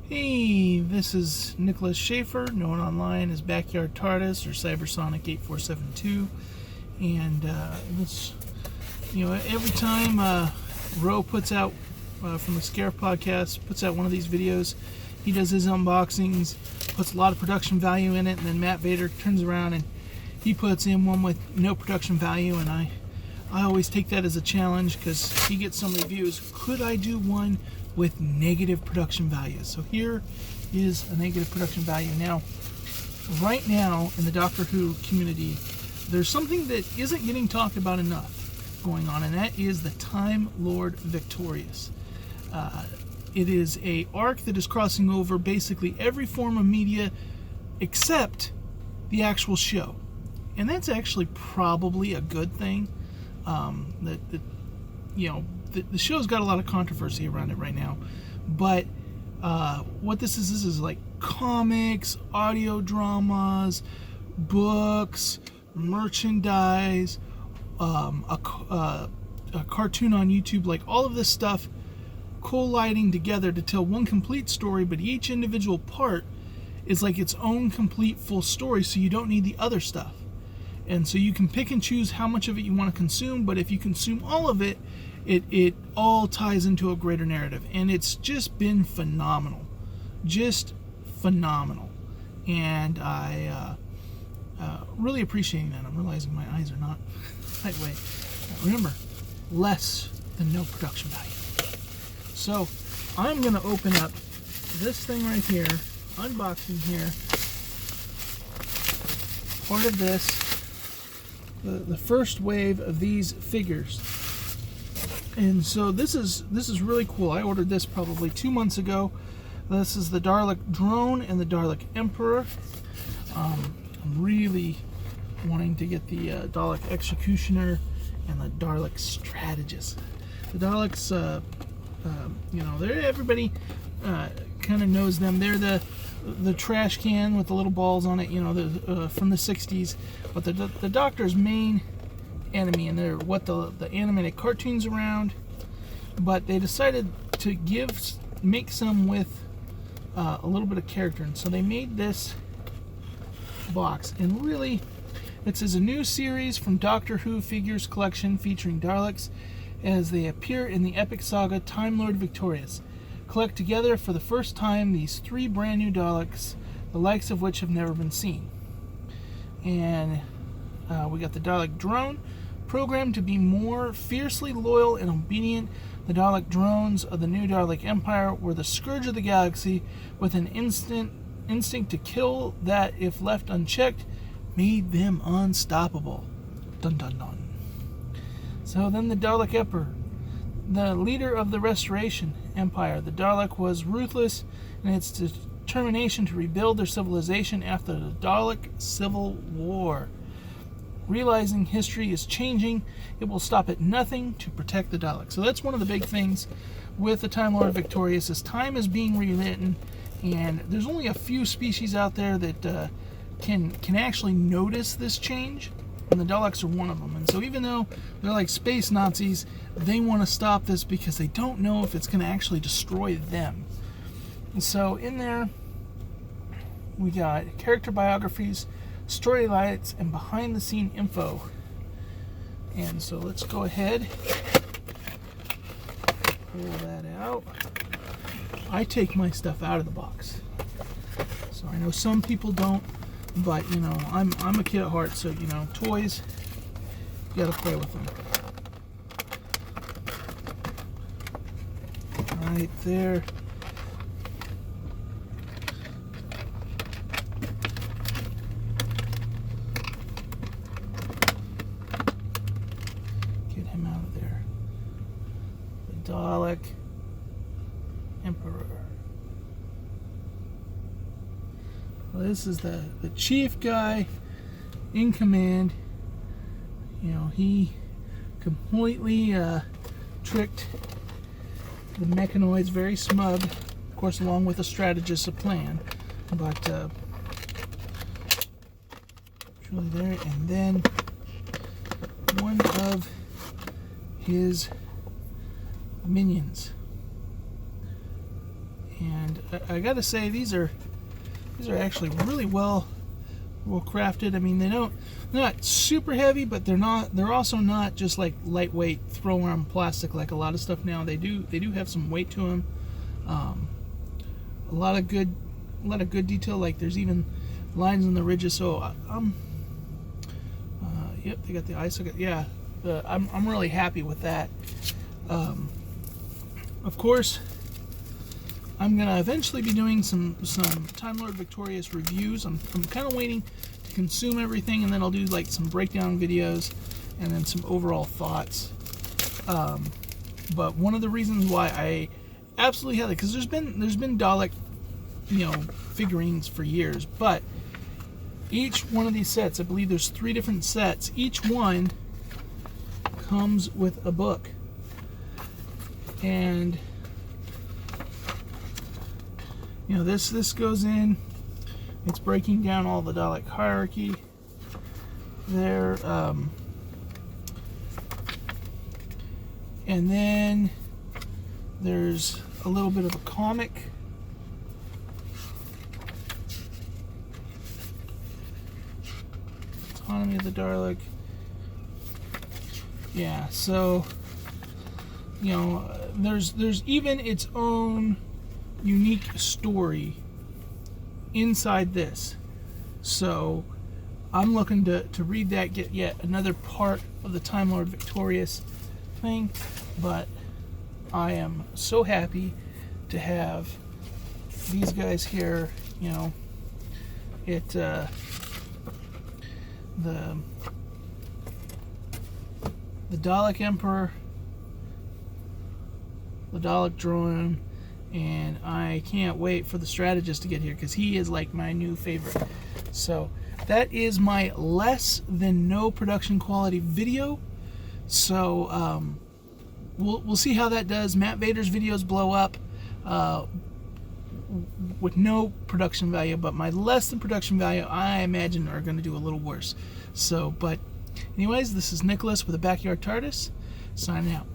Hey, this is Nicholas Schaefer, known online as Backyard TARDIS or Cybersonic 8472. And every time Ro puts out, from the Scarif podcast, puts out one of these videos, he does his unboxings, puts a lot of production value in it, and then Matt Vader turns around and he puts in one with no production value, and I always take that as a challenge because he gets so many views. Could I do one with negative production value? So here is a negative production value. Now, right now in the Doctor Who community, there's something that isn't getting talked about enough going on, and that is the Time Lord Victorious. It is a arc that is crossing over basically every form of media except the actual show, and that's actually probably a good thing. The show's got a lot of controversy around it right now, but what this is like comics, audio dramas, books, merchandise, a cartoon on YouTube, like all of this stuff colliding together to tell one complete story, but each individual part is like its own complete full story, so you don't need the other stuff. And so you can pick and choose how much of it you want to consume, but if you consume all of it, it all ties into a greater narrative. And it's just been phenomenal. Just phenomenal. And I really appreciating that. I'm realizing my eyes are not that way. Remember, less than no production value. So I'm going to open up this thing right here, unboxing here, part of this, the first wave of these figures. And so this is really cool. I ordered this probably 2 months ago. This is the Dalek Drone and the Dalek Emperor. I'm really wanting to get the Dalek Executioner and the Dalek Strategist. The Daleks, everybody kind of knows them. They're the trash can with the little balls on it, from the 60s. But the Doctor's main enemy, and they're what the animated cartoons around. But they decided to make some with a little bit of character, and so they made this box. And really, it says a new series from Doctor Who Figures Collection featuring Daleks as they appear in the epic saga Time Lord Victorious. Collect together for the first time these 3 brand new Daleks, the likes of which have never been seen. And we got the Dalek Drone, programmed to be more fiercely loyal and obedient. The Dalek drones of the new Dalek Empire were the scourge of the galaxy, with an instinct to kill that, if left unchecked, made them unstoppable. Dun dun dun. So then the Dalek Emperor, the leader of the Restoration Empire. The Dalek was ruthless in its determination to rebuild their civilization after the Dalek Civil War. Realizing history is changing, it will stop at nothing to protect the Daleks. So that's one of the big things with the Time Lord Victorious, is time is being rewritten, and there's only a few species out there that can actually notice this change, and the Daleks are one of them. And so even though they're like space Nazis, they want to stop this because they don't know if it's going to actually destroy them. And so in there, we got character biographies, story lights, and behind-the-scene info. And so let's go ahead, pull that out. I take my stuff out of the box. So I know some people don't, but I'm a kid at heart, so toys, you gotta play with them. Right there. Get him out of there. The Dalek Emperor. Well, this is the chief guy in command. He completely tricked the mechanoids, very smug, of course, along with a strategist, a plan. But it's really there. And then one of his minions. And I gotta say, these are actually really well crafted. I mean, they're not super heavy, but they're also not just like lightweight throw around plastic like a lot of stuff now. They do have some weight to them. A lot of good detail. Like there's even lines on the ridges. So yep, they got the eye socket. Yeah, I'm really happy with that. Of course, I'm gonna eventually be doing some Time Lord Victorious reviews. I'm kind of waiting to consume everything, and then I'll do like some breakdown videos and then some overall thoughts. But one of the reasons why I absolutely have it, because there's been Dalek, figurines for years, but each one of these sets, I believe there's 3 different sets. Each one comes with a book, and this goes in. It's breaking down all the Dalek hierarchy there, and then there's a little bit of a comic. Autonomy of the Dalek. Yeah, so there's even its own unique story inside this. So I'm looking to read that, get yet another part of the Time Lord Victorious thing. But I am so happy to have these guys here. The Dalek Emperor, the Dalek Drone, and I can't wait for the Strategist to get here, because he is like my new favorite. So that is my less than no production quality video. So we'll see how that does. Matt Vader's videos blow up with no production value, but my less than production value, I imagine, are going to do a little worse. So, but anyways, this is Nicholas with a Backyard TARDIS, signing out.